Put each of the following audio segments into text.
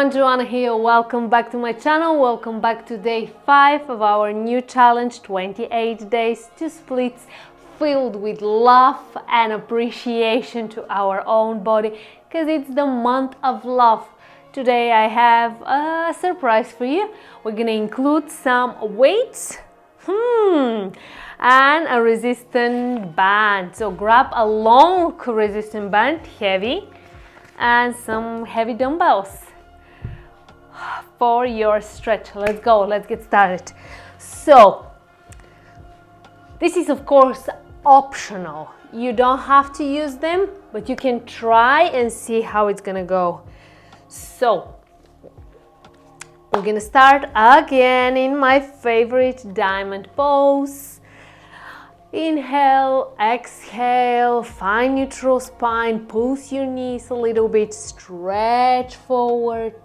everyone, Joanna here. Welcome back to my channel. Welcome back to day 5 of our new challenge, 28 days to splits filled with love and appreciation to our own body, because it's the month of love. Today I have a surprise for you. We're gonna include some weights and a resistant band. So grab a long resistant band, heavy, and some heavy dumbbells for your stretch. Let's go, let's get started. So this is of course optional. You don't have to use them, but you can try and see how it's gonna go. So we're gonna start again in my favorite diamond pose. Inhale, exhale, find neutral spine, pulse your knees a little bit, stretch forward.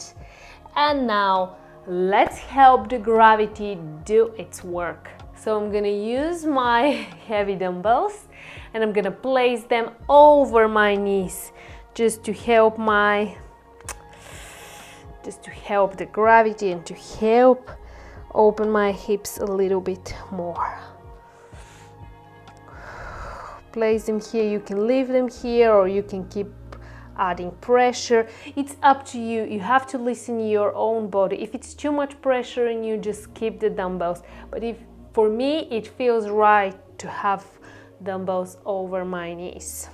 And now let's help the gravity do its work. So I'm gonna use my heavy dumbbells and I'm gonna place them over my knees just to help the gravity and to help open my hips a little bit more. Place them here, you can leave them here or you can keep adding pressure. It's up to you. You have to listen to your own body. If it's too much pressure and you just keep the dumbbells. But if for me it feels right to have dumbbells over my knees.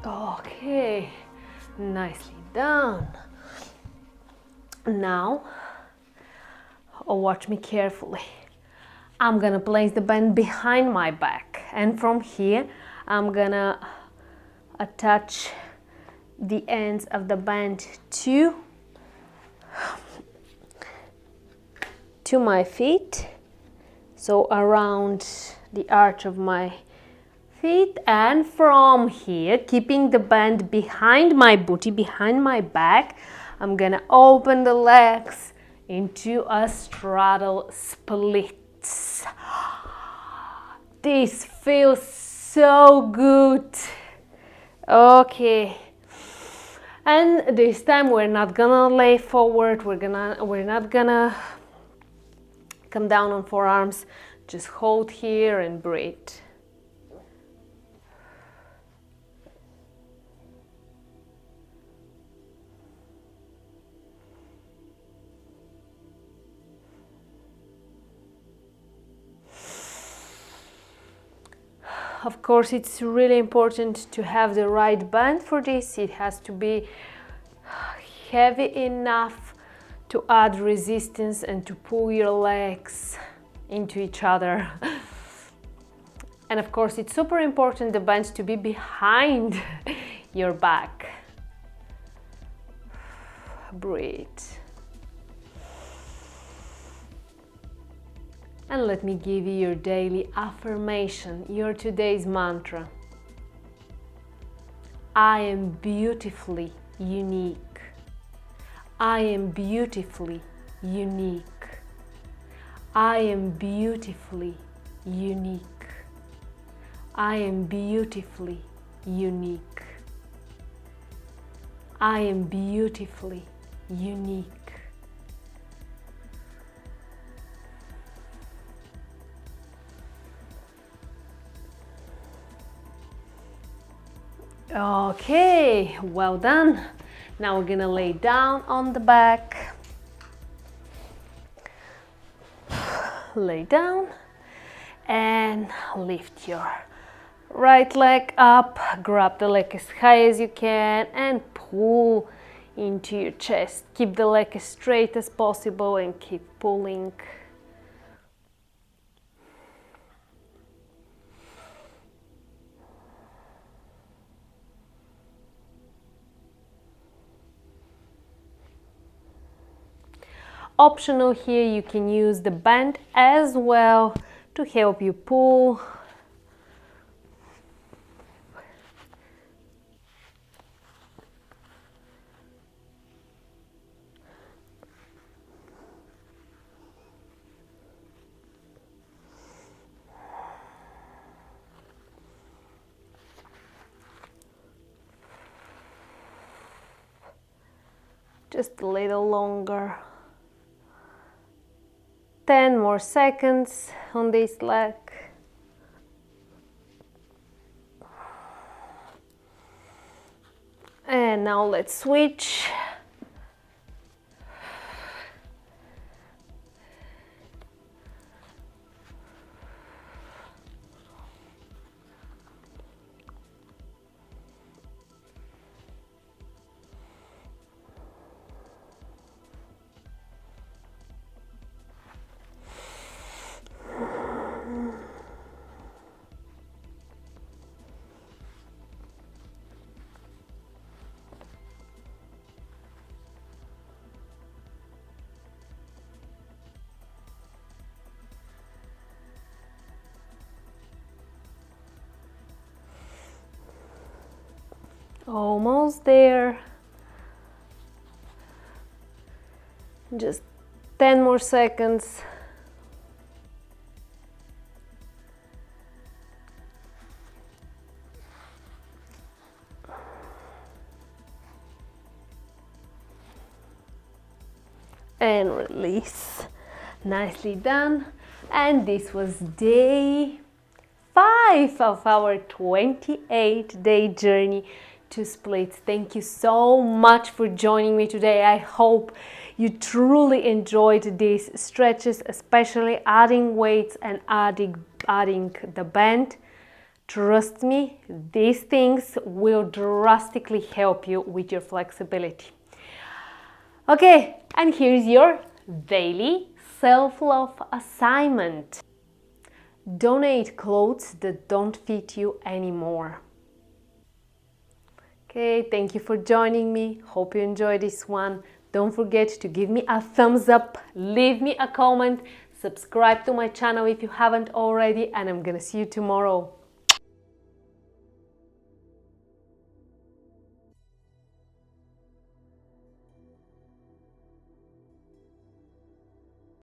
Okay, nicely done. Now, watch me carefully. I'm gonna place the band behind my back, and from here I'm gonna attach the ends of the band to my feet, so around the arch of my feet, and from here, keeping the band behind my booty, behind my back, I'm gonna open the legs into a straddle splits. This feels so good. Okay, and this time we're not gonna lay forward, we're not gonna come down on forearms, just hold here and breathe. Of course, it's really important to have the right band for this. It has to be heavy enough to add resistance and to pull your legs into each other. And of course, it's super important the band to be behind your back. Breathe. And let me give you your daily affirmation, your today's mantra. I am beautifully unique. I am beautifully unique. I am beautifully unique. I am beautifully unique. I am beautifully unique. Okay, well done. Now we're gonna lay down on the back. Lay down and lift your right leg up. Grab the leg as high as you can and pull into your chest. Keep the leg as straight as possible and keep pulling. Optional here, you can use the band as well to help you pull. Just a little longer. 10 more seconds on this leg. And now let's switch. Almost there. Just 10 more seconds. And release. Nicely done. And this was day 5 of our 28-day journey to splits. Thank you so much for joining me today. I hope you truly enjoyed these stretches, especially adding weights and adding the band. Trust me, these things will drastically help you with your flexibility. Okay, and here's your daily self-love assignment. Donate clothes that don't fit you anymore. Okay, thank you for joining me. Hope you enjoyed this one. Don't forget to give me a thumbs up, leave me a comment, subscribe to my channel if you haven't already, and I'm gonna see you tomorrow.